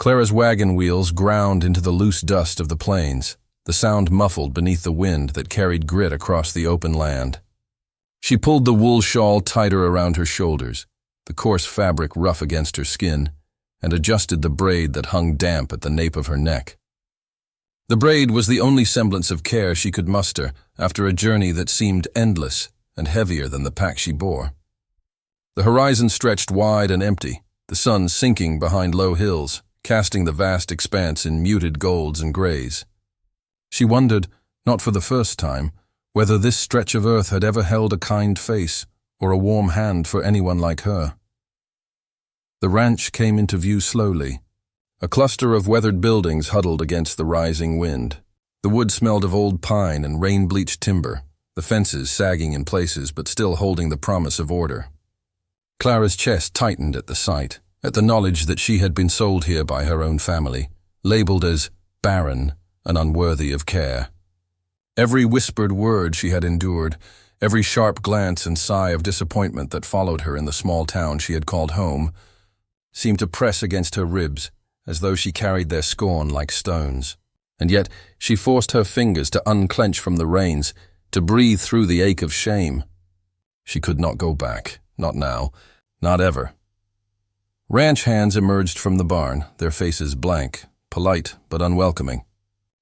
Clara's wagon wheels ground into the loose dust of the plains, the sound muffled beneath the wind that carried grit across the open land. She pulled the wool shawl tighter around her shoulders, the coarse fabric rough against her skin, and adjusted the braid that hung damp at the nape of her neck. The braid was the only semblance of care she could muster after a journey that seemed endless and heavier than the pack she bore. The horizon stretched wide and empty, the sun sinking behind low hills, casting the vast expanse in muted golds and grays. She wondered, not for the first time, whether this stretch of earth had ever held a kind face or a warm hand for anyone like her. The ranch came into view slowly. A cluster of weathered buildings huddled against the rising wind. The wood smelled of old pine and rain-bleached timber, the fences sagging in places but still holding the promise of order. Clara's chest tightened at the sight, at the knowledge that she had been sold here by her own family, labeled as barren and unworthy of care. Every whispered word she had endured, every sharp glance and sigh of disappointment that followed her in the small town she had called home, seemed to press against her ribs as though she carried their scorn like stones. And yet she forced her fingers to unclench from the reins, to breathe through the ache of shame. She could not go back, not now, not ever. Ranch hands emerged from the barn, their faces blank, polite but unwelcoming.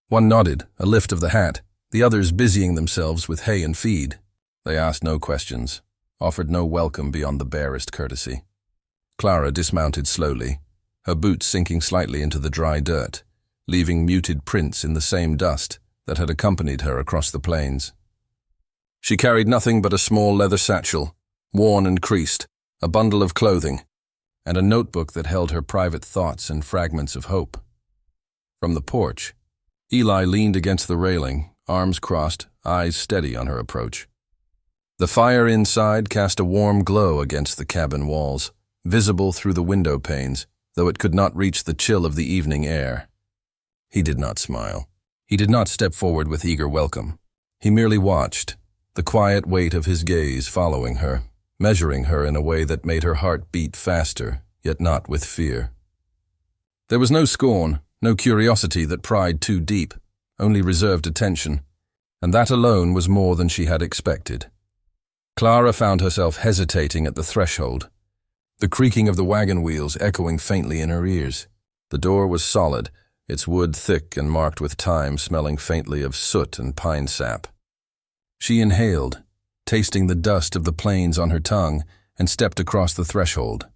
One nodded, a lift of the hat, the others busying themselves with hay and feed. They asked no questions, offered no welcome beyond the barest courtesy. Clara dismounted slowly, her boots sinking slightly into the dry dirt, leaving muted prints in the same dust that had accompanied her across the plains. She carried nothing but a small leather satchel, worn and creased, a bundle of clothing, and a notebook that held her private thoughts and fragments of hope. From the porch, Eli leaned against the railing, arms crossed, eyes steady on her approach. The fire inside cast a warm glow against the cabin walls, visible through the window panes, though it could not reach the chill of the evening air. He did not smile. He did not step forward with eager welcome. He merely watched, the quiet weight of his gaze following her, measuring her in a way that made her heart beat faster, yet not with fear. There was no scorn, no curiosity that pried too deep, only reserved attention, and that alone was more than she had expected. Clara found herself hesitating at the threshold, the creaking of the wagon wheels echoing faintly in her ears. The door was solid, its wood thick and marked with time, smelling faintly of soot and pine sap. She inhaled, tasting the dust of the plains on her tongue, and stepped across the threshold.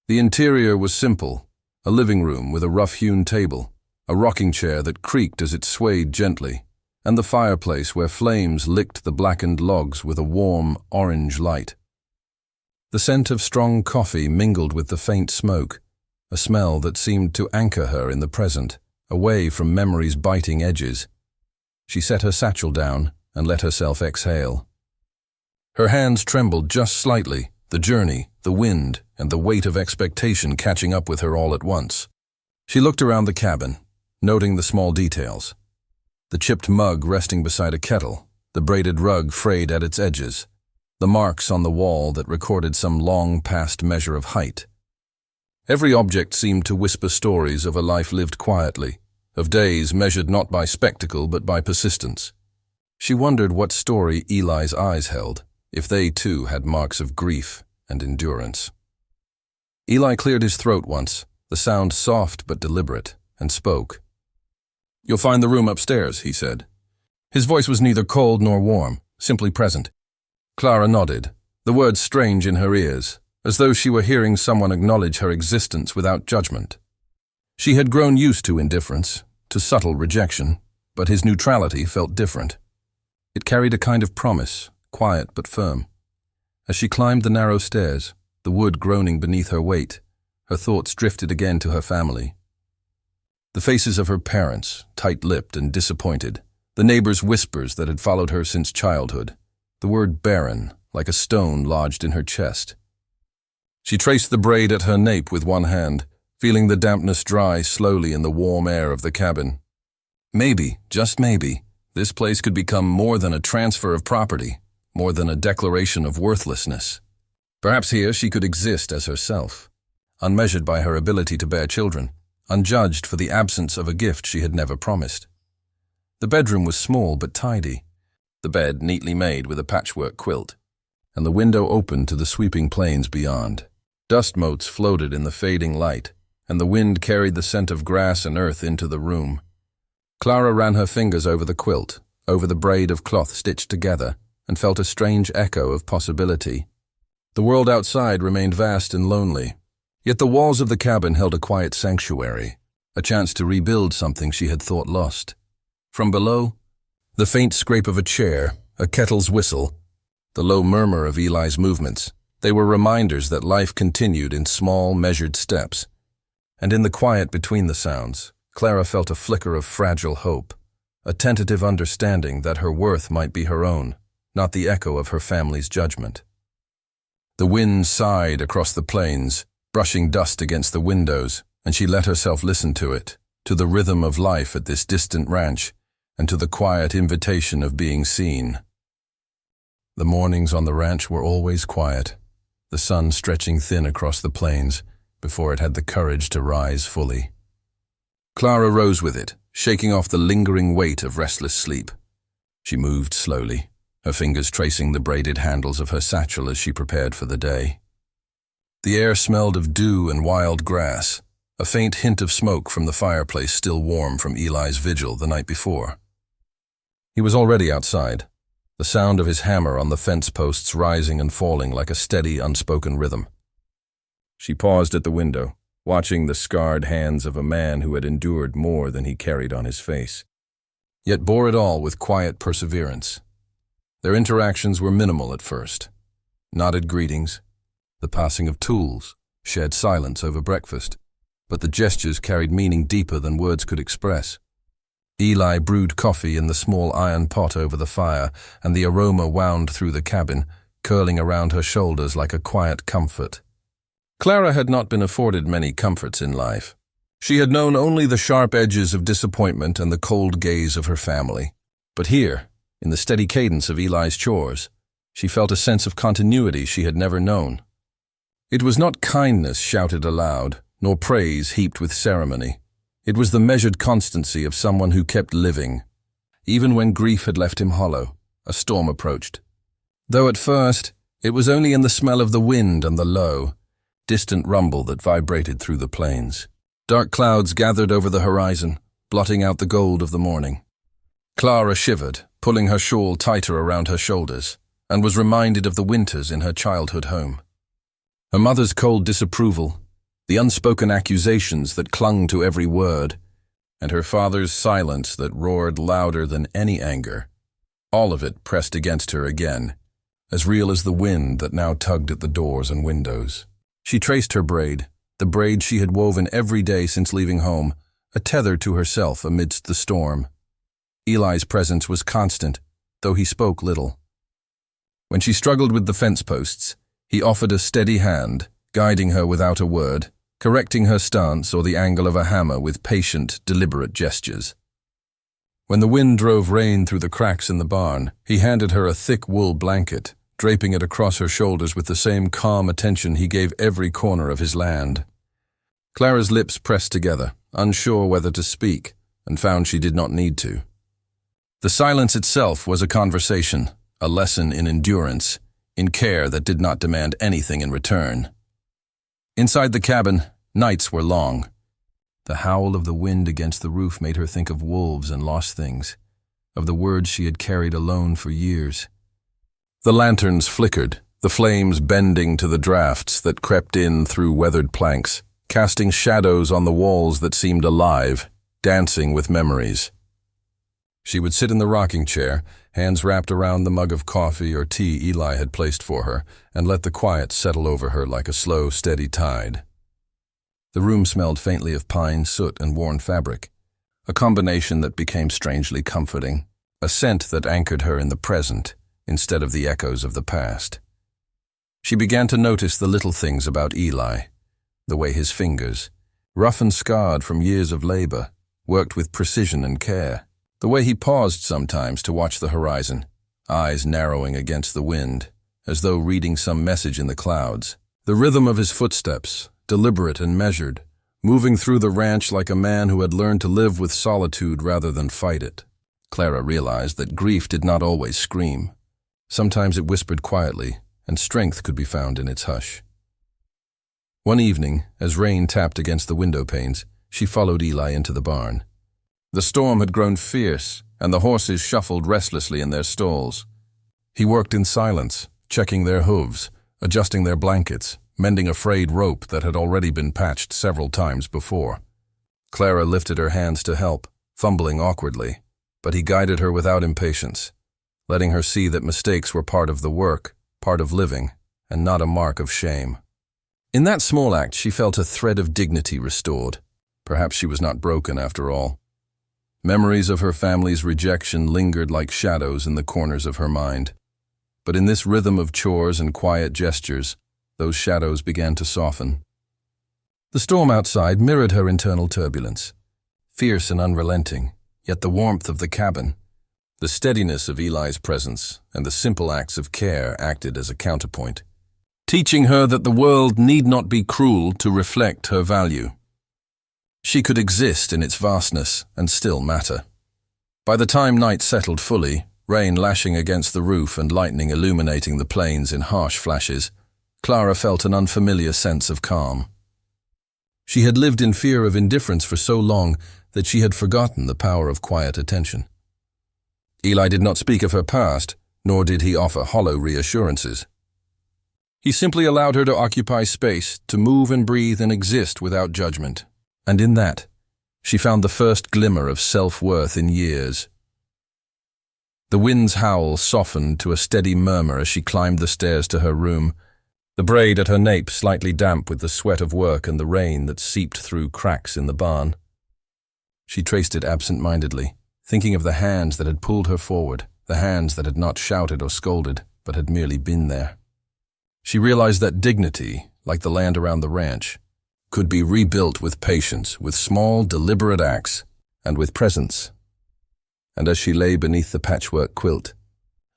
The interior was simple, a living room with a rough-hewn table, a rocking chair that creaked as it swayed gently, and the fireplace where flames licked the blackened logs with a warm, orange light. The scent of strong coffee mingled with the faint smoke, a smell that seemed to anchor her in the present, away from memory's biting edges. She set her satchel down and let herself exhale. Her hands trembled just slightly, the journey, the wind, and the weight of expectation catching up with her all at once. She looked around the cabin, noting the small details. The chipped mug resting beside a kettle, the braided rug frayed at its edges, the marks on the wall that recorded some long-past measure of height. Every object seemed to whisper stories of a life lived quietly, of days measured not by spectacle but by persistence. She wondered what story Eli's eyes held, if they too had marks of grief and endurance. Eli cleared his throat once, the sound soft but deliberate, and spoke. "You'll find the room upstairs," he said. His voice was neither cold nor warm, simply present. Clara nodded, the words strange in her ears, as though she were hearing someone acknowledge her existence without judgment. She had grown used to indifference, to subtle rejection, but his neutrality felt different. It carried a kind of promise, quiet but firm. As she climbed the narrow stairs, the wood groaning beneath her weight, her thoughts drifted again to her family. The faces of her parents, tight-lipped and disappointed, the neighbors' whispers that had followed her since childhood, the word Barren, like a stone lodged in her chest. She traced the braid at her nape with one hand, feeling the dampness dry slowly in the warm air of the cabin. Maybe, just maybe, this place could become more than a transfer of property, more than a declaration of worthlessness. Perhaps here she could exist as herself, unmeasured by her ability to bear children, unjudged for the absence of a gift she had never promised. The bedroom was small but tidy, the bed neatly made with a patchwork quilt, and the window opened to the sweeping plains beyond. Dust motes floated in the fading light, and the wind carried the scent of grass and earth into the room. Clara ran her fingers over the quilt, over the braid of cloth stitched together, and felt a strange echo of possibility. The world outside remained vast and lonely, yet the walls of the cabin held a quiet sanctuary, a chance to rebuild something she had thought lost. From below, the faint scrape of a chair, a kettle's whistle, the low murmur of Eli's movements, they were reminders that life continued in small, measured steps. And in the quiet between the sounds, Clara felt a flicker of fragile hope, a tentative understanding that her worth might be her own, not the echo of her family's judgment. The wind sighed across the plains, brushing dust against the windows, and she let herself listen to it, to the rhythm of life at this distant ranch, and to the quiet invitation of being seen. The mornings on the ranch were always quiet, the sun stretching thin across the plains before it had the courage to rise fully. Clara rose with it, shaking off the lingering weight of restless sleep. She moved slowly, her fingers tracing the braided handles of her satchel as she prepared for the day. The air smelled of dew and wild grass, a faint hint of smoke from the fireplace still warm from Eli's vigil the night before. He was already outside, the sound of his hammer on the fence posts rising and falling like a steady, unspoken rhythm. She paused at the window, watching the scarred hands of a man who had endured more than he carried on his face, yet bore it all with quiet perseverance. Their interactions were minimal at first. Nodded greetings, the passing of tools, shed silence over breakfast, but the gestures carried meaning deeper than words could express. Eli brewed coffee in the small iron pot over the fire, and the aroma wound through the cabin, curling around her shoulders like a quiet comfort. Clara had not been afforded many comforts in life. She had known only the sharp edges of disappointment and the cold gaze of her family. But here, in the steady cadence of Eli's chores, she felt a sense of continuity she had never known. It was not kindness shouted aloud, nor praise heaped with ceremony. It was the measured constancy of someone who kept living. Even when grief had left him hollow, a storm approached. Though at first, it was only in the smell of the wind and the low, distant rumble that vibrated through the plains. Dark clouds gathered over the horizon, blotting out the gold of the morning. Clara shivered, pulling her shawl tighter around her shoulders, and was reminded of the winters in her childhood home. Her mother's cold disapproval, the unspoken accusations that clung to every word, and her father's silence that roared louder than any anger. All of it pressed against her again, as real as the wind that now tugged at the doors and windows. She traced her braid, the braid she had woven every day since leaving home, a tether to herself amidst the storm. Eli's presence was constant, though he spoke little. When she struggled with the fence posts, he offered a steady hand, guiding her without a word, correcting her stance or the angle of a hammer with patient, deliberate gestures. When the wind drove rain through the cracks in the barn, he handed her a thick wool blanket, draping it across her shoulders with the same calm attention he gave every corner of his land. Clara's lips pressed together, unsure whether to speak, and found she did not need to. The silence itself was a conversation, a lesson in endurance, in care that did not demand anything in return. Inside the cabin, nights were long. The howl of the wind against the roof made her think of wolves and lost things, of the words she had carried alone for years. The lanterns flickered, the flames bending to the drafts that crept in through weathered planks, casting shadows on the walls that seemed alive, dancing with memories. She would sit in the rocking chair, hands wrapped around the mug of coffee or tea Eli had placed for her, and let the quiet settle over her like a slow, steady tide. The room smelled faintly of pine, soot, and worn fabric, a combination that became strangely comforting, a scent that anchored her in the present instead of the echoes of the past. She began to notice the little things about Eli, the way his fingers, rough and scarred from years of labor, worked with precision and care. The way he paused sometimes to watch the horizon, eyes narrowing against the wind, as though reading some message in the clouds. The rhythm of his footsteps, deliberate and measured, moving through the ranch like a man who had learned to live with solitude rather than fight it. Clara realized that grief did not always scream. Sometimes it whispered quietly, and strength could be found in its hush. One evening, as rain tapped against the window panes, she followed Eli into the barn. The storm had grown fierce, and the horses shuffled restlessly in their stalls. He worked in silence, checking their hooves, adjusting their blankets, mending a frayed rope that had already been patched several times before. Clara lifted her hands to help, fumbling awkwardly, but he guided her without impatience, letting her see that mistakes were part of the work, part of living, and not a mark of shame. In that small act, she felt a thread of dignity restored. Perhaps she was not broken after all. Memories of her family's rejection lingered like shadows in the corners of her mind. But in this rhythm of chores and quiet gestures, those shadows began to soften. The storm outside mirrored her internal turbulence, fierce and unrelenting, yet the warmth of the cabin, the steadiness of Eli's presence, and the simple acts of care acted as a counterpoint, teaching her that the world need not be cruel to reflect her value. She could exist in its vastness and still matter. By the time night settled fully, rain lashing against the roof and lightning illuminating the plains in harsh flashes, Clara felt an unfamiliar sense of calm. She had lived in fear of indifference for so long that she had forgotten the power of quiet attention. Eli did not speak of her past, nor did he offer hollow reassurances. He simply allowed her to occupy space, to move and breathe and exist without judgment. And in that, she found the first glimmer of self-worth in years. The wind's howl softened to a steady murmur as she climbed the stairs to her room, the braid at her nape slightly damp with the sweat of work and the rain that seeped through cracks in the barn. She traced it absent-mindedly, thinking of the hands that had pulled her forward, the hands that had not shouted or scolded, but had merely been there. She realized that dignity, like the land around the ranch, could be rebuilt with patience, with small, deliberate acts, and with presence. And as she lay beneath the patchwork quilt,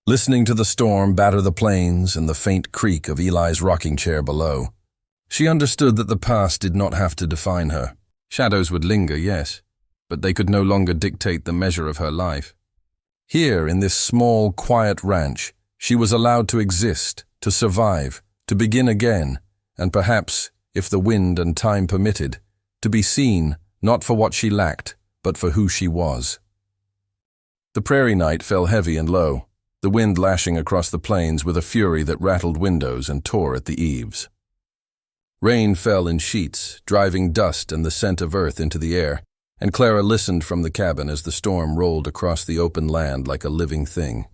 listening to the storm batter the plains and the faint creak of Eli's rocking chair below, she understood that the past did not have to define her. Shadows would linger, yes, but they could no longer dictate the measure of her life. Here, in this small, quiet ranch, she was allowed to exist, to survive, to begin again, and perhaps, if the wind and time permitted, to be seen, not for what she lacked, but for who she was. The prairie night fell heavy and low, the wind lashing across the plains with a fury that rattled windows and tore at the eaves. Rain fell in sheets, driving dust and the scent of earth into the air, and Clara listened from the cabin as the storm rolled across the open land like a living thing.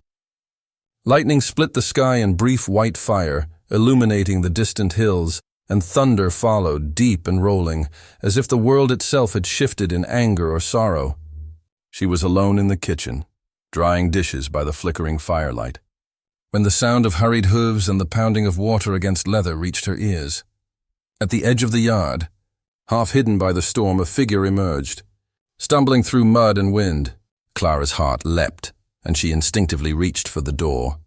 Lightning split the sky in brief white fire, illuminating the distant hills, and thunder followed, deep and rolling, as if the world itself had shifted in anger or sorrow. She was alone in the kitchen, drying dishes by the flickering firelight, when the sound of hurried hooves and the pounding of water against leather reached her ears. At the edge of the yard, half hidden by the storm, a figure emerged. Stumbling through mud and wind, Clara's heart leapt, and she instinctively reached for the door.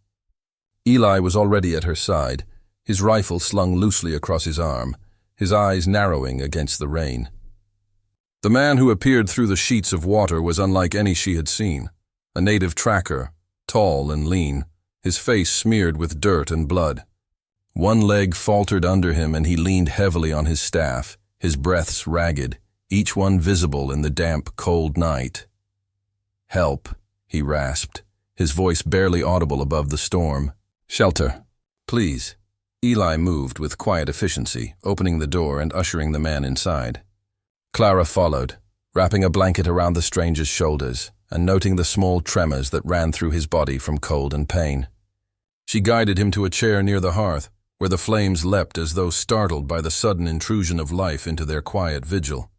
Eli was already at her side, his rifle slung loosely across his arm, his eyes narrowing against the rain. The man who appeared through the sheets of water was unlike any she had seen, a native tracker, tall and lean, his face smeared with dirt and blood. One leg faltered under him and he leaned heavily on his staff, his breaths ragged, each one visible in the damp, cold night. "Help," he rasped, his voice barely audible above the storm. "Shelter, please." Eli moved with quiet efficiency, opening the door and ushering the man inside. Clara followed, wrapping a blanket around the stranger's shoulders and noting the small tremors that ran through his body from cold and pain. She guided him to a chair near the hearth, where the flames leapt as though startled by the sudden intrusion of life into their quiet vigil.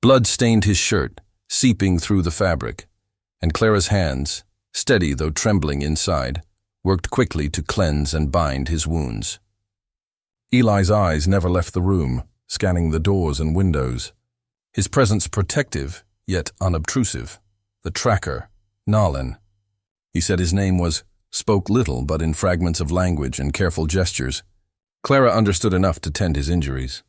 Blood stained his shirt, seeping through the fabric, and Clara's hands, steady though trembling inside, worked quickly to cleanse and bind his wounds. Eli's eyes never left the room, scanning the doors and windows, his presence protective, yet unobtrusive. The tracker, Nalin. He said his name was, spoke little but in fragments of language and careful gestures. Clara understood enough to tend his injuries.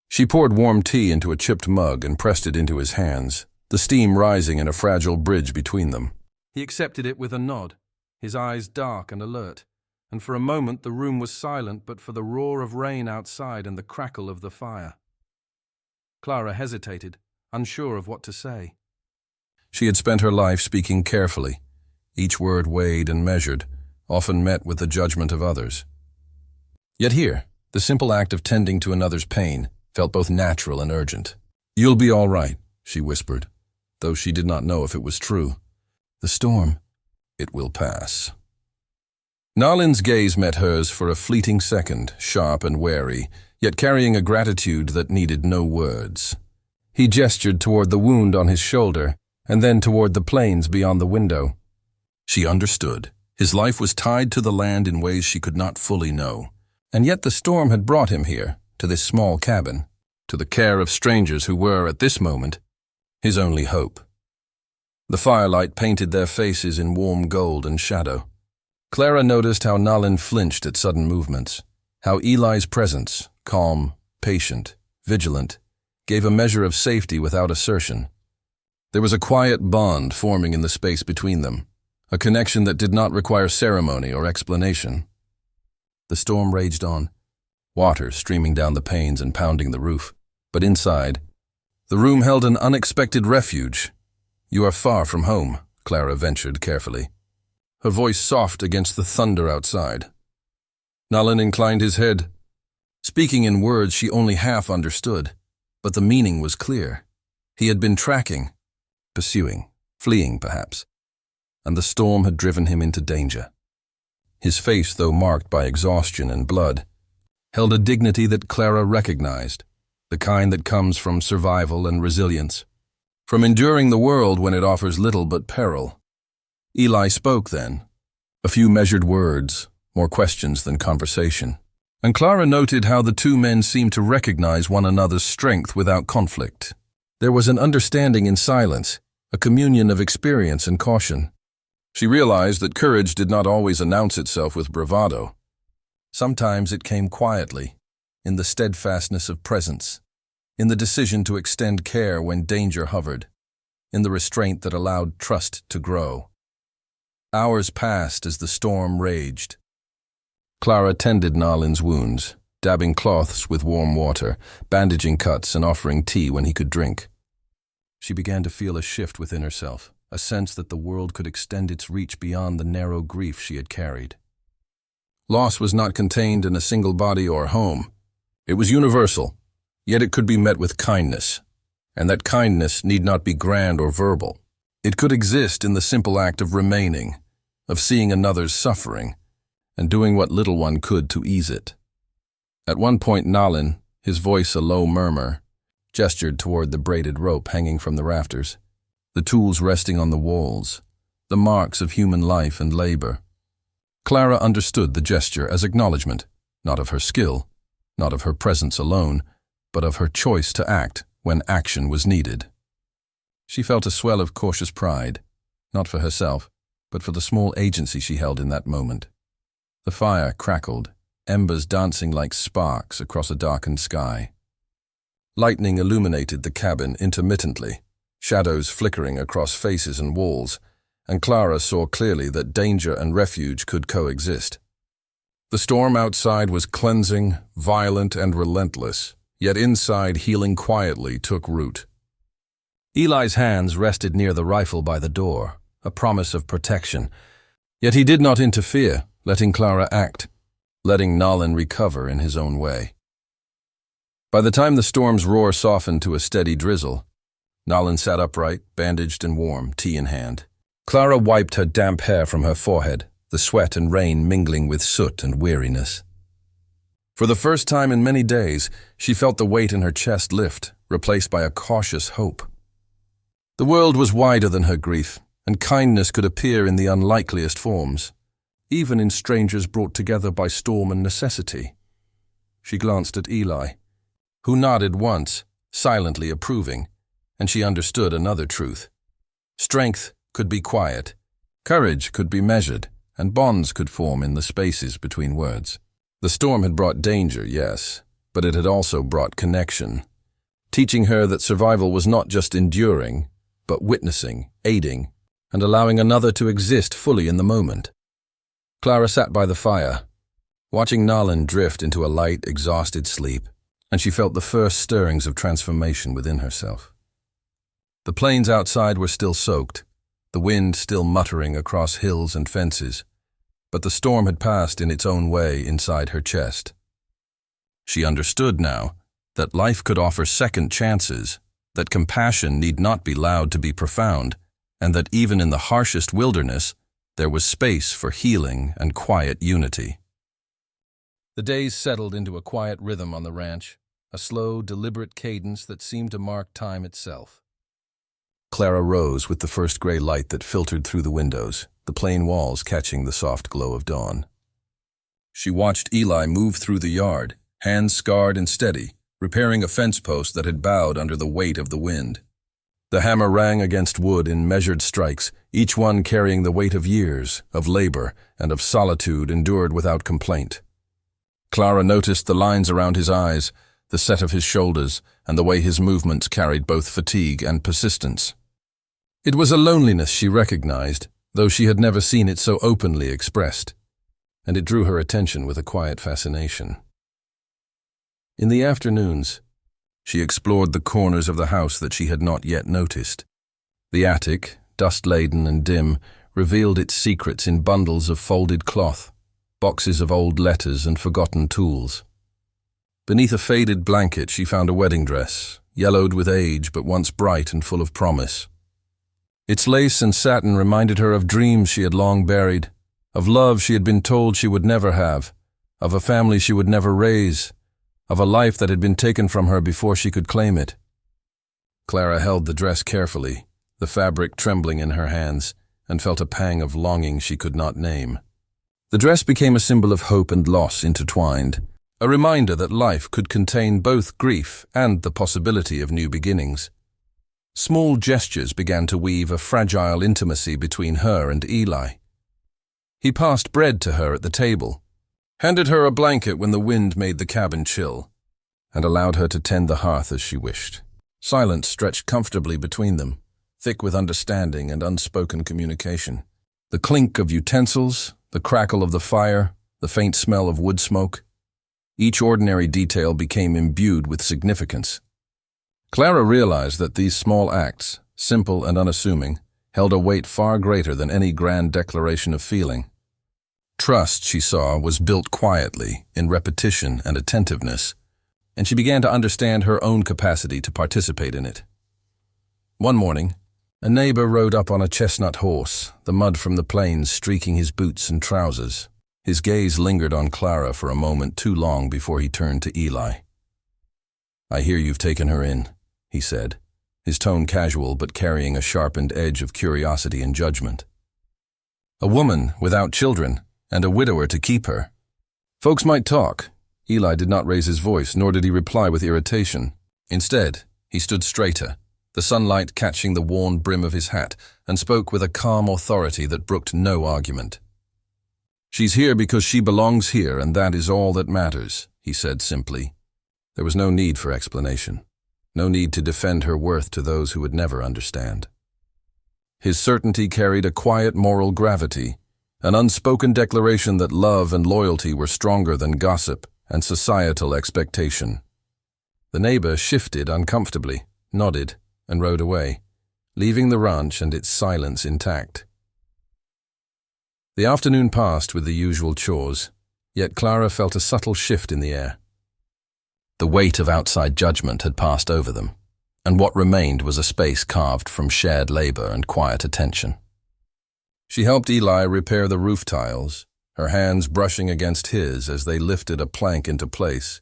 She poured warm tea into a chipped mug and pressed it into his hands, the steam rising in a fragile bridge between them. He accepted it with a nod, his eyes dark and alert, and for a moment the room was silent but for the roar of rain outside and the crackle of the fire. Clara hesitated, unsure of what to say. She had spent her life speaking carefully, each word weighed and measured, often met with the judgment of others. Yet here, the simple act of tending to another's pain felt both natural and urgent. "You'll be all right," she whispered, though she did not know if it was true. "The storm, it will pass." Nalin's gaze met hers for a fleeting second, sharp and wary, yet carrying a gratitude that needed no words. He gestured toward the wound on his shoulder, and then toward the plains beyond the window. She understood. His life was tied to the land in ways she could not fully know, and yet the storm had brought him here, to this small cabin, to the care of strangers who were, at this moment, his only hope. The firelight painted their faces in warm gold and shadow. Clara noticed how Nalin flinched at sudden movements, how Eli's presence, calm, patient, vigilant, gave a measure of safety without assertion. There was a quiet bond forming in the space between them, a connection that did not require ceremony or explanation. The storm raged on, water streaming down the panes and pounding the roof, but inside, the room held an unexpected refuge. "You are far from home," Clara ventured carefully, her voice soft against the thunder outside. Nalin inclined his head, speaking in words she only half understood, but the meaning was clear. He had been tracking, pursuing, fleeing perhaps, and the storm had driven him into danger. His face, though marked by exhaustion and blood, held a dignity that Clara recognized, the kind that comes from survival and resilience, from enduring the world when it offers little but peril. Eli spoke then, a few measured words, more questions than conversation, and Clara noted how the two men seemed to recognize one another's strength without conflict. There was an understanding in silence, a communion of experience and caution. She realized that courage did not always announce itself with bravado. Sometimes it came quietly, in the steadfastness of presence, in the decision to extend care when danger hovered, in the restraint that allowed trust to grow. Hours passed as the storm raged. Clara tended Nalin's wounds, dabbing cloths with warm water, bandaging cuts and offering tea when he could drink. She began to feel a shift within herself, a sense that the world could extend its reach beyond the narrow grief she had carried. Loss was not contained in a single body or home. It was universal, yet it could be met with kindness, and that kindness need not be grand or verbal. It could exist in the simple act of remaining, of seeing another's suffering, and doing what little one could to ease it. At one point Nalin, his voice a low murmur, gestured toward the braided rope hanging from the rafters, the tools resting on the walls, the marks of human life and labor. Clara understood the gesture as acknowledgement, not of her skill, not of her presence alone, but of her choice to act when action was needed. She felt a swell of cautious pride, not for herself, but for the small agency she held in that moment. The fire crackled, embers dancing like sparks across a darkened sky. Lightning illuminated the cabin intermittently, shadows flickering across faces and walls, and Clara saw clearly that danger and refuge could coexist. The storm outside was cleansing, violent, and relentless, yet inside healing quietly took root. Eli's hands rested near the rifle by the door, a promise of protection, yet he did not interfere, letting Clara act, letting Nalin recover in his own way. By the time the storm's roar softened to a steady drizzle, Nalin sat upright, bandaged and warm, tea in hand. Clara wiped her damp hair from her forehead, the sweat and rain mingling with soot and weariness. For the first time in many days, she felt the weight in her chest lift, replaced by a cautious hope. The world was wider than her grief, and kindness could appear in the unlikeliest forms, even in strangers brought together by storm and necessity. She glanced at Eli, who nodded once, silently approving, and she understood another truth. Strength could be quiet, courage could be measured, and bonds could form in the spaces between words. The storm had brought danger, yes, but it had also brought connection, teaching her that survival was not just enduring, but witnessing, aiding, and allowing another to exist fully in the moment. Clara sat by the fire, watching Nalin drift into a light, exhausted sleep, and she felt the first stirrings of transformation within herself. The plains outside were still soaked, the wind still muttering across hills and fences, but the storm had passed in its own way inside her chest. She understood now that life could offer second chances, that compassion need not be loud to be profound, and that even in the harshest wilderness, there was space for healing and quiet unity. The days settled into a quiet rhythm on the ranch, a slow, deliberate cadence that seemed to mark time itself. Clara rose with the first gray light that filtered through the windows, the plain walls catching the soft glow of dawn. She watched Eli move through the yard, hands scarred and steady, repairing a fence post that had bowed under the weight of the wind. The hammer rang against wood in measured strikes, each one carrying the weight of years, of labor, and of solitude endured without complaint. Clara noticed the lines around his eyes, the set of his shoulders, and the way his movements carried both fatigue and persistence. It was a loneliness she recognized, though she had never seen it so openly expressed, and it drew her attention with a quiet fascination. In the afternoons, she explored the corners of the house that she had not yet noticed. The attic, dust-laden and dim, revealed its secrets in bundles of folded cloth, boxes of old letters and forgotten tools. Beneath a faded blanket she found a wedding dress, yellowed with age but once bright and full of promise. Its lace and satin reminded her of dreams she had long buried, of love she had been told she would never have, of a family she would never raise, of a life that had been taken from her before she could claim it. Clara held the dress carefully, the fabric trembling in her hands, and felt a pang of longing she could not name. The dress became a symbol of hope and loss intertwined, a reminder that life could contain both grief and the possibility of new beginnings. Small gestures began to weave a fragile intimacy between her and Eli. He passed bread to her at the table, handed her a blanket when the wind made the cabin chill, and allowed her to tend the hearth as she wished. Silence stretched comfortably between them, thick with understanding and unspoken communication. The clink of utensils, the crackle of the fire, the faint smell of wood smoke. Each ordinary detail became imbued with significance. Clara realized that these small acts, simple and unassuming, held a weight far greater than any grand declaration of feeling. Trust, she saw, was built quietly, in repetition and attentiveness, and she began to understand her own capacity to participate in it. One morning, a neighbor rode up on a chestnut horse, the mud from the plains streaking his boots and trousers. His gaze lingered on Clara for a moment too long before he turned to Eli. "I hear you've taken her in," he said, his tone casual but carrying a sharpened edge of curiosity and judgment. "A woman without children, and a widower to keep her. Folks might talk." Eli did not raise his voice, nor did he reply with irritation. Instead, he stood straighter, the sunlight catching the worn brim of his hat, and spoke with a calm authority that brooked no argument. "She's here because she belongs here, and that is all that matters," he said simply. There was no need for explanation, no need to defend her worth to those who would never understand. His certainty carried a quiet moral gravity, an unspoken declaration that love and loyalty were stronger than gossip and societal expectation. The neighbor shifted uncomfortably, nodded, and rode away, leaving the ranch and its silence intact. The afternoon passed with the usual chores, yet Clara felt a subtle shift in the air. The weight of outside judgment had passed over them, and what remained was a space carved from shared labor and quiet attention. She helped Eli repair the roof tiles, her hands brushing against his as they lifted a plank into place,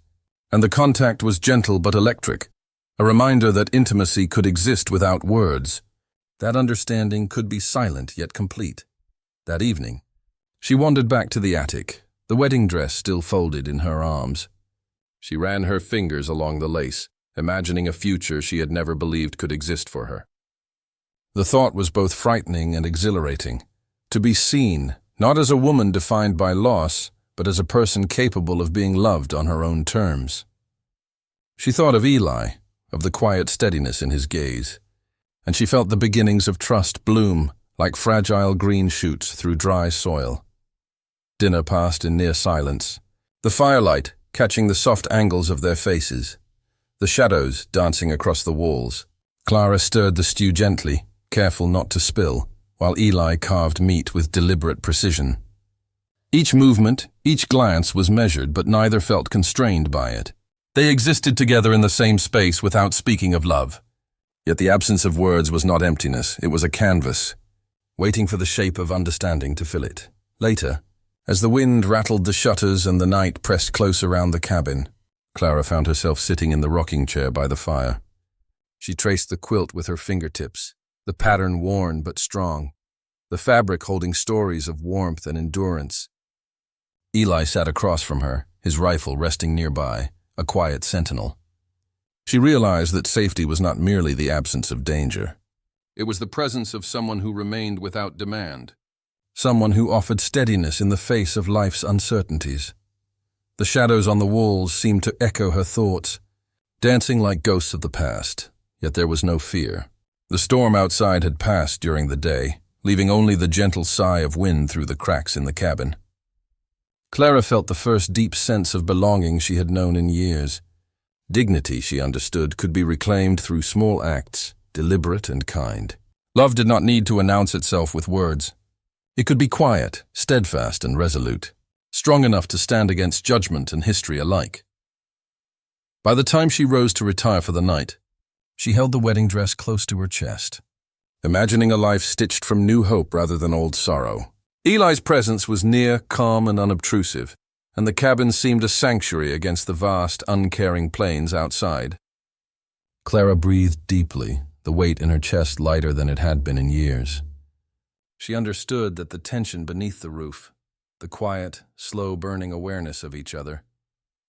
and the contact was gentle but electric, a reminder that intimacy could exist without words, that understanding could be silent yet complete. That evening, she wandered back to the attic, the wedding dress still folded in her arms. She ran her fingers along the lace, imagining a future she had never believed could exist for her. The thought was both frightening and exhilarating, to be seen, not as a woman defined by loss, but as a person capable of being loved on her own terms. She thought of Eli, of the quiet steadiness in his gaze, and she felt the beginnings of trust bloom like fragile green shoots through dry soil. Dinner passed in near silence, the firelight catching the soft angles of their faces, the shadows dancing across the walls. Clara stirred the stew gently, careful not to spill, while Eli carved meat with deliberate precision. Each movement, each glance was measured, but neither felt constrained by it. They existed together in the same space without speaking of love. Yet the absence of words was not emptiness, it was a canvas, waiting for the shape of understanding to fill it. Later, as the wind rattled the shutters and the night pressed close around the cabin, Clara found herself sitting in the rocking chair by the fire. She traced the quilt with her fingertips, the pattern worn but strong, the fabric holding stories of warmth and endurance. Eli sat across from her, his rifle resting nearby, a quiet sentinel. She realized that safety was not merely the absence of danger. It was the presence of someone who remained without demand, someone who offered steadiness in the face of life's uncertainties. The shadows on the walls seemed to echo her thoughts, dancing like ghosts of the past, yet there was no fear. The storm outside had passed during the day, leaving only the gentle sigh of wind through the cracks in the cabin. Clara felt the first deep sense of belonging she had known in years. Dignity, she understood, could be reclaimed through small acts, deliberate and kind. Love did not need to announce itself with words. It could be quiet, steadfast and resolute, strong enough to stand against judgment and history alike. By the time she rose to retire for the night, she held the wedding dress close to her chest, imagining a life stitched from new hope rather than old sorrow. Eli's presence was near, calm and unobtrusive, and the cabin seemed a sanctuary against the vast, uncaring plains outside. Clara breathed deeply, the weight in her chest lighter than it had been in years. She understood that the tension beneath the roof, the quiet, slow-burning awareness of each other,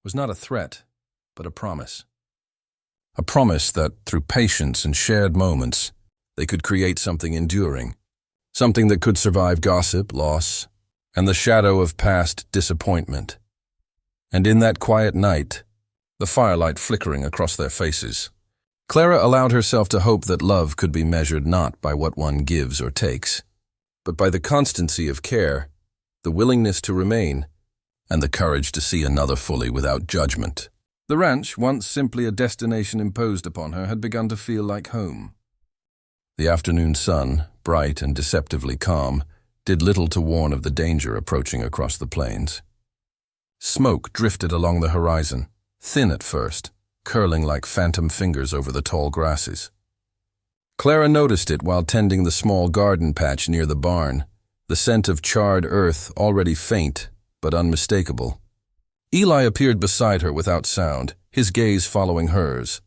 was not a threat, but a promise. A promise that, through patience and shared moments, they could create something enduring, something that could survive gossip, loss, and the shadow of past disappointment. And in that quiet night, the firelight flickering across their faces, Clara allowed herself to hope that love could be measured not by what one gives or takes, but by the constancy of care, the willingness to remain, and the courage to see another fully without judgment. The ranch, once simply a destination imposed upon her, had begun to feel like home. The afternoon sun, bright and deceptively calm, did little to warn of the danger approaching across the plains. Smoke drifted along the horizon, thin at first, curling like phantom fingers over the tall grasses. Clara noticed it while tending the small garden patch near the barn, the scent of charred earth already faint but unmistakable. Eli appeared beside her without sound, his gaze following hers.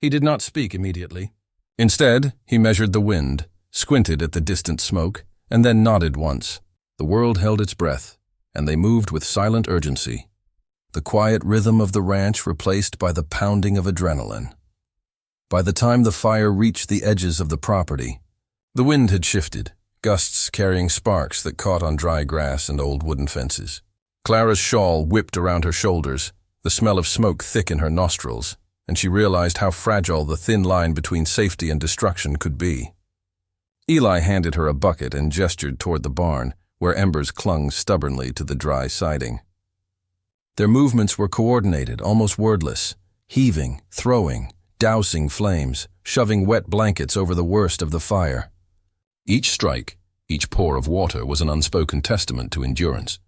He did not speak immediately. Instead, he measured the wind, squinted at the distant smoke, and then nodded once. The world held its breath, and they moved with silent urgency, the quiet rhythm of the ranch replaced by the pounding of adrenaline. By the time the fire reached the edges of the property, the wind had shifted, gusts carrying sparks that caught on dry grass and old wooden fences. Clara's shawl whipped around her shoulders, the smell of smoke thick in her nostrils, and she realized how fragile the thin line between safety and destruction could be. Eli handed her a bucket and gestured toward the barn, where embers clung stubbornly to the dry siding. Their movements were coordinated, almost wordless, heaving, throwing, dousing flames, shoving wet blankets over the worst of the fire. Each strike, each pour of water was an unspoken testament to endurance,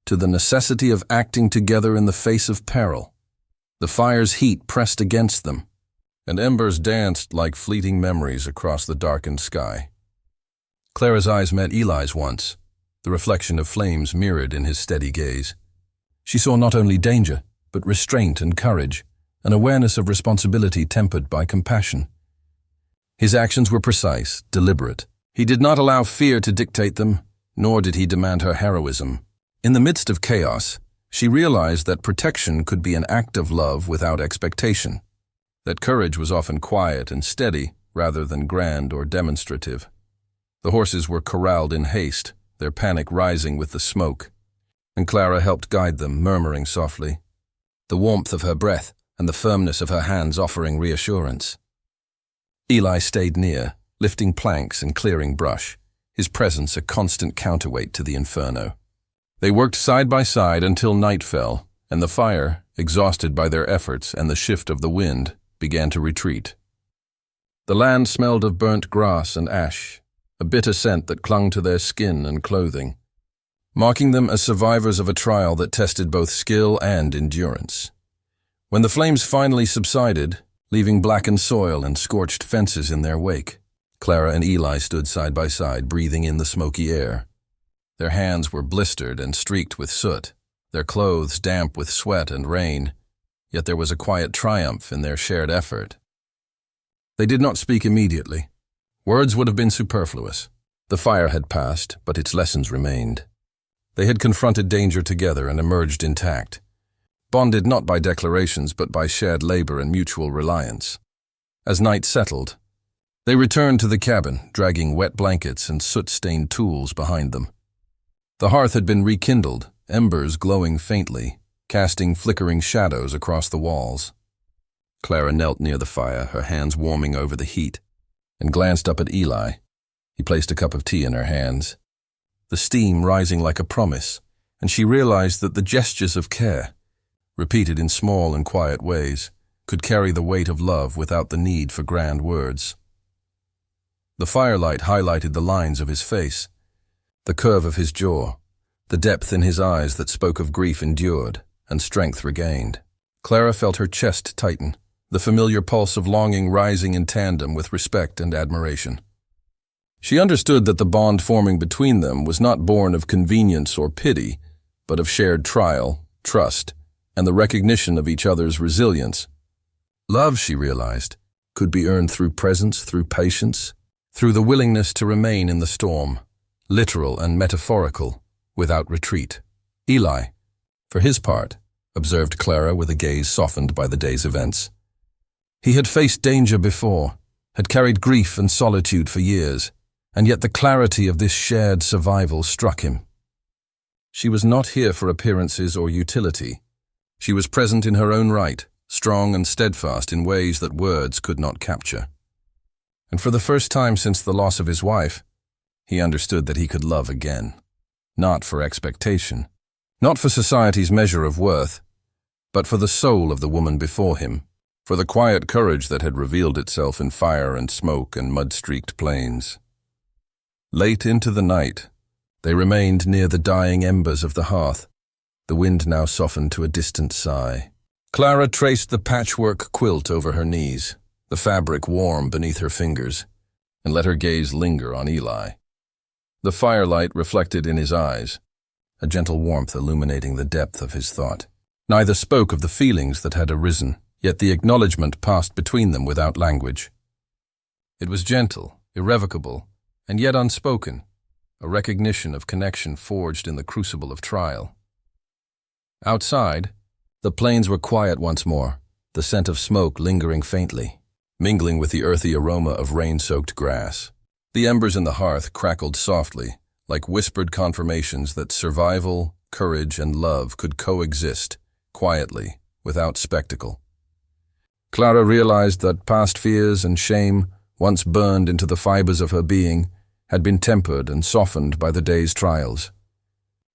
to the necessity of acting together in the face of peril. The fire's heat pressed against them, and embers danced like fleeting memories across the darkened sky. Clara's eyes met Eli's once, the reflection of flames mirrored in his steady gaze. She saw not only danger, but restraint and courage, an awareness of responsibility tempered by compassion. His actions were precise, deliberate. He did not allow fear to dictate them, nor did he demand her heroism. In the midst of chaos, she realized that protection could be an act of love without expectation, that courage was often quiet and steady rather than grand or demonstrative. The horses were corralled in haste, their panic rising with the smoke, and Clara helped guide them, murmuring softly. The warmth of her breath, and the firmness of her hands offering reassurance. Eli stayed near, lifting planks and clearing brush, his presence a constant counterweight to the inferno. They worked side by side until night fell, and the fire, exhausted by their efforts and the shift of the wind, began to retreat. The land smelled of burnt grass and ash, a bitter scent that clung to their skin and clothing, marking them as survivors of a trial that tested both skill and endurance. When the flames finally subsided, leaving blackened soil and scorched fences in their wake, Clara and Eli stood side by side, breathing in the smoky air. Their hands were blistered and streaked with soot, their clothes damp with sweat and rain, yet there was a quiet triumph in their shared effort. They did not speak immediately. Words would have been superfluous. The fire had passed, but its lessons remained. They had confronted danger together and emerged intact, bonded not by declarations but by shared labor and mutual reliance. As night settled, they returned to the cabin, dragging wet blankets and soot-stained tools behind them. The hearth had been rekindled, embers glowing faintly, casting flickering shadows across the walls. Clara knelt near the fire, her hands warming over the heat, and glanced up at Eli. He placed a cup of tea in her hands, the steam rising like a promise, and she realized that the gestures of care, repeated in small and quiet ways, could carry the weight of love without the need for grand words. The firelight highlighted the lines of his face, the curve of his jaw, the depth in his eyes that spoke of grief endured and strength regained. Clara felt her chest tighten, the familiar pulse of longing rising in tandem with respect and admiration. She understood that the bond forming between them was not born of convenience or pity, but of shared trial, trust, and the recognition of each other's resilience. Love, she realized, could be earned through presence, through patience, through the willingness to remain in the storm, literal and metaphorical, without retreat. Eli, for his part, observed Clara with a gaze softened by the day's events. He had faced danger before, had carried grief and solitude for years, and yet the clarity of this shared survival struck him. She was not here for appearances or utility. She was present in her own right, strong and steadfast in ways that words could not capture. And for the first time since the loss of his wife, he understood that he could love again, not for expectation, not for society's measure of worth, but for the soul of the woman before him, for the quiet courage that had revealed itself in fire and smoke and mud-streaked plains. Late into the night, they remained near the dying embers of the hearth, the wind now softened to a distant sigh. Clara traced the patchwork quilt over her knees, the fabric warm beneath her fingers, and let her gaze linger on Eli. The firelight reflected in his eyes, a gentle warmth illuminating the depth of his thought. Neither spoke of the feelings that had arisen, yet the acknowledgement passed between them without language. It was gentle, irrevocable, and yet unspoken, a recognition of connection forged in the crucible of trial. Outside, the plains were quiet once more, the scent of smoke lingering faintly, mingling with the earthy aroma of rain-soaked grass. The embers in the hearth crackled softly, like whispered confirmations that survival, courage, and love could coexist, quietly, without spectacle. Clara realized that past fears and shame, once burned into the fibers of her being, had been tempered and softened by the day's trials.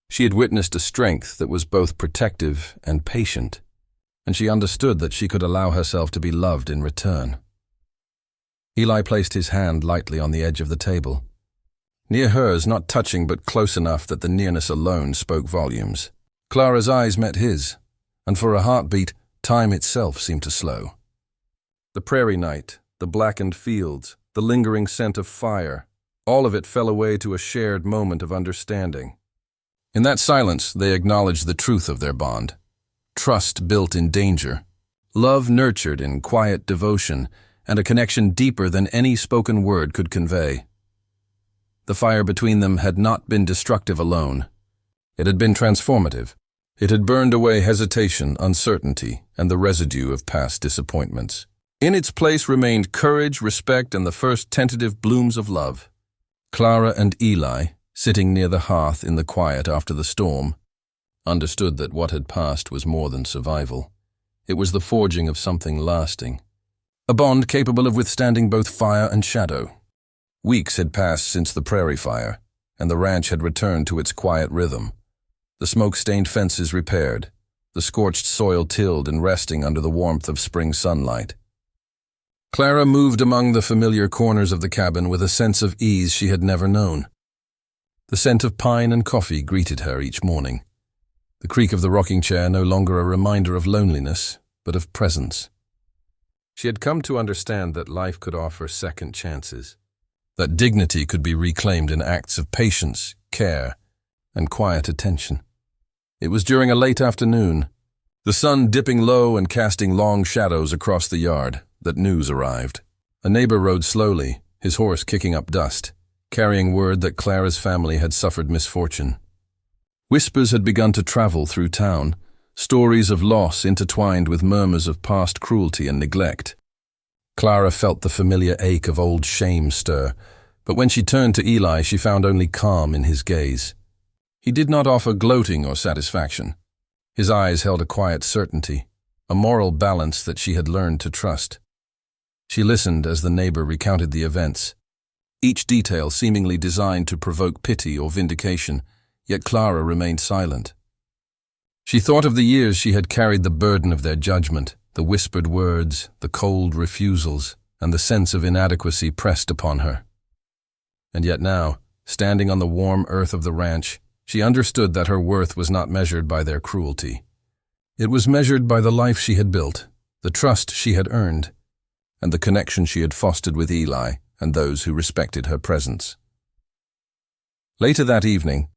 She had witnessed a strength that was both protective and patient, and she understood that she could allow herself to be loved in return. Eli placed his hand lightly on the edge of the table, near hers, not touching but close enough that the nearness alone spoke volumes. Clara's eyes met his, and for a heartbeat, time itself seemed to slow. The prairie night, the blackened fields, the lingering scent of fire, all of it fell away to a shared moment of understanding. In that silence, they acknowledged the truth of their bond. Trust built in danger, love nurtured in quiet devotion, and a connection deeper than any spoken word could convey. The fire between them had not been destructive alone. It had been transformative. It had burned away hesitation, uncertainty, and the residue of past disappointments. In its place remained courage, respect, and the first tentative blooms of love. Clara and Eli, sitting near the hearth in the quiet after the storm, understood that what had passed was more than survival. It was the forging of something lasting. A bond capable of withstanding both fire and shadow. Weeks had passed since the prairie fire, and the ranch had returned to its quiet rhythm. The smoke-stained fences repaired, the scorched soil tilled and resting under the warmth of spring sunlight. Clara moved among the familiar corners of the cabin with a sense of ease she had never known. The scent of pine and coffee greeted her each morning. The creak of the rocking chair no longer a reminder of loneliness, but of presence. She had come to understand that life could offer second chances, that dignity could be reclaimed in acts of patience, care, and quiet attention. It was during a late afternoon, the sun dipping low and casting long shadows across the yard, that news arrived. A neighbor rode slowly, his horse kicking up dust, carrying word that Clara's family had suffered misfortune. Whispers had begun to travel through town, stories of loss intertwined with murmurs of past cruelty and neglect. Clara felt the familiar ache of old shame stir, but when she turned to Eli, she found only calm in his gaze. He did not offer gloating or satisfaction. His eyes held a quiet certainty, a moral balance that she had learned to trust. She listened as the neighbor recounted the events, each detail seemingly designed to provoke pity or vindication, yet Clara remained silent. She thought of the years she had carried the burden of their judgment, the whispered words, the cold refusals, and the sense of inadequacy pressed upon her. And yet now, standing on the warm earth of the ranch, she understood that her worth was not measured by their cruelty. It was measured by the life she had built, the trust she had earned, and the connection she had fostered with Eli and those who respected her presence. Later that evening,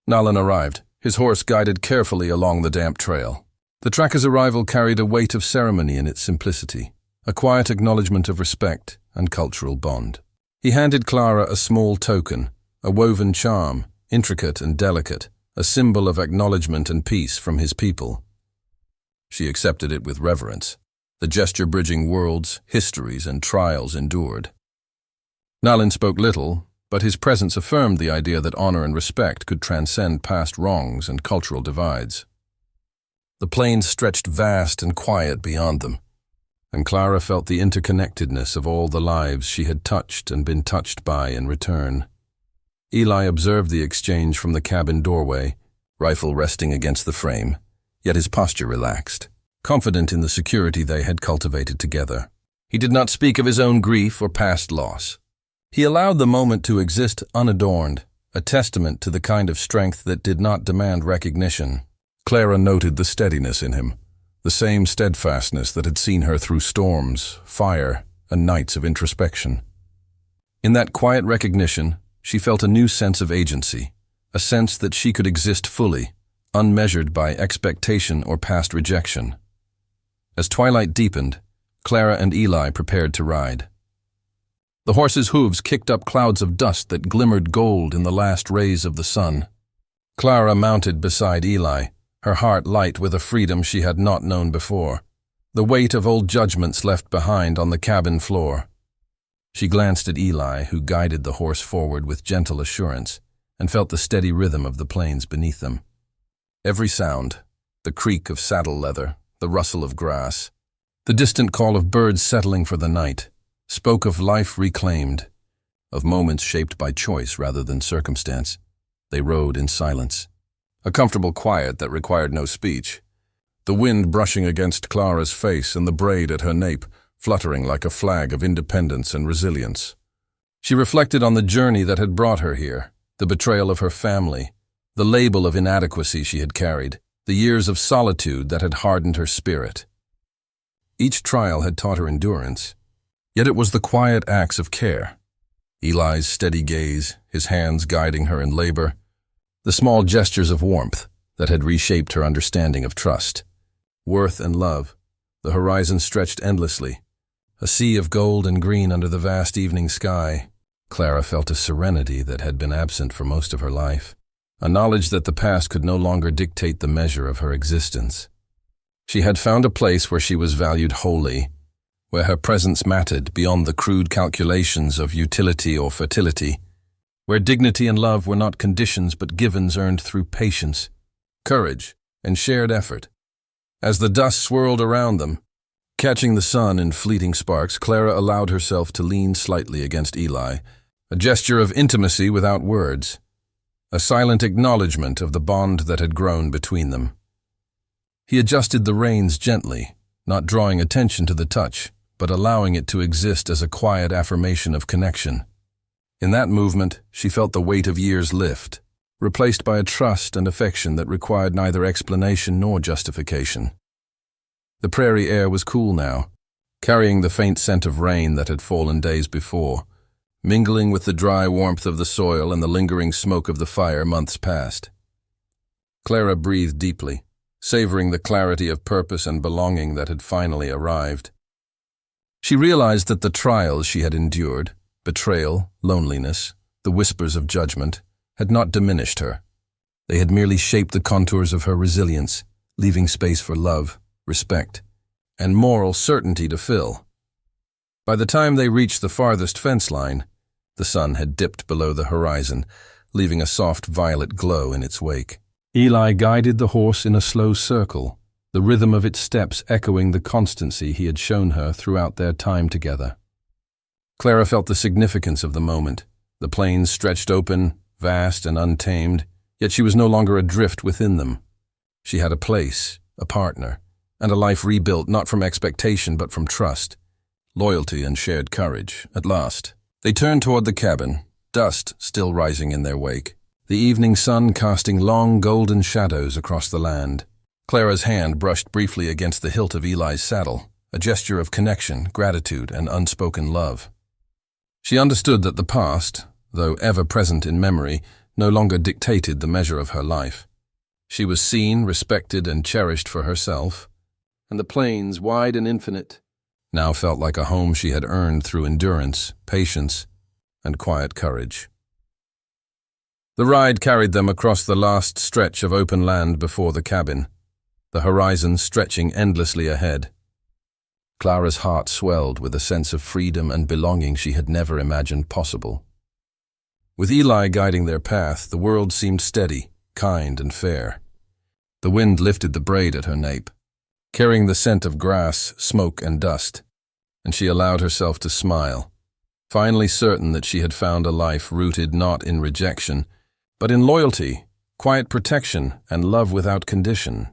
Nalin arrived, his horse guided carefully along the damp trail. The tracker's arrival carried a weight of ceremony in its simplicity, a quiet acknowledgement of respect and cultural bond. He handed Clara a small token, a woven charm, intricate and delicate, a symbol of acknowledgement and peace from his people. She accepted it with reverence, the gesture bridging worlds, histories, and trials endured. Nalin spoke little, but his presence affirmed the idea that honor and respect could transcend past wrongs and cultural divides. The plains stretched vast and quiet beyond them, and Clara felt the interconnectedness of all the lives she had touched and been touched by in return. Eli observed the exchange from the cabin doorway, rifle resting against the frame, yet his posture relaxed, confident in the security they had cultivated together. He did not speak of his own grief or past loss. He allowed the moment to exist unadorned, a testament to the kind of strength that did not demand recognition. Clara noted the steadiness in him, the same steadfastness that had seen her through storms, fire, and nights of introspection. In that quiet recognition, she felt a new sense of agency, a sense that she could exist fully, unmeasured by expectation or past rejection. As twilight deepened, Clara and Eli prepared to ride. The horse's hooves kicked up clouds of dust that glimmered gold in the last rays of the sun. Clara mounted beside Eli, her heart light with a freedom she had not known before, the weight of old judgments left behind on the cabin floor. She glanced at Eli, who guided the horse forward with gentle assurance, and felt the steady rhythm of the plains beneath them. Every sound, the creak of saddle leather, the rustle of grass, the distant call of birds settling for the night, spoke of life reclaimed, of moments shaped by choice rather than circumstance. They rode in silence, a comfortable quiet that required no speech, the wind brushing against Clara's face and the braid at her nape fluttering like a flag of independence and resilience. She reflected on the journey that had brought her here, the betrayal of her family, the label of inadequacy she had carried, the years of solitude that had hardened her spirit. Each trial had taught her endurance, yet it was the quiet acts of care, Eli's steady gaze, his hands guiding her in labor, the small gestures of warmth that had reshaped her understanding of trust, worth and love. The horizon stretched endlessly, a sea of gold and green under the vast evening sky. Clara felt a serenity that had been absent for most of her life, a knowledge that the past could no longer dictate the measure of her existence. She had found a place where she was valued wholly, where her presence mattered beyond the crude calculations of utility or fertility, where dignity and love were not conditions but givens earned through patience, courage, and shared effort. As the dust swirled around them, catching the sun in fleeting sparks, Clara allowed herself to lean slightly against Eli, a gesture of intimacy without words, a silent acknowledgement of the bond that had grown between them. He adjusted the reins gently, not drawing attention to the touch, but allowing it to exist as a quiet affirmation of connection. In that movement, she felt the weight of years lift, replaced by a trust and affection that required neither explanation nor justification. The prairie air was cool now, carrying the faint scent of rain that had fallen days before, mingling with the dry warmth of the soil and the lingering smoke of the fire months past. Clara breathed deeply, savoring the clarity of purpose and belonging that had finally arrived. She realized that the trials she had endured, betrayal, loneliness, the whispers of judgment, had not diminished her. They had merely shaped the contours of her resilience, leaving space for love, respect, and moral certainty to fill. By the time they reached the farthest fence line, the sun had dipped below the horizon, leaving a soft violet glow in its wake. Eli guided the horse in a slow circle, the rhythm of its steps echoing the constancy he had shown her throughout their time together. Clara felt the significance of the moment. The plains stretched open, vast and untamed, yet she was no longer adrift within them. She had a place, a partner, and a life rebuilt not from expectation but from trust, loyalty and shared courage. At last, they turned toward the cabin, dust still rising in their wake, the evening sun casting long golden shadows across the land. Clara's hand brushed briefly against the hilt of Eli's saddle, a gesture of connection, gratitude, and unspoken love. She understood that the past, though ever present in memory, no longer dictated the measure of her life. She was seen, respected, and cherished for herself, and the plains, wide and infinite, now felt like a home she had earned through endurance, patience, and quiet courage. The ride carried them across the last stretch of open land before the cabin, the horizon stretching endlessly ahead. Clara's heart swelled with a sense of freedom and belonging she had never imagined possible. With Eli guiding their path, the world seemed steady, kind, and fair. The wind lifted the braid at her nape, carrying the scent of grass, smoke, and dust, and she allowed herself to smile, finally certain that she had found a life rooted not in rejection, but in loyalty, quiet protection, and love without condition.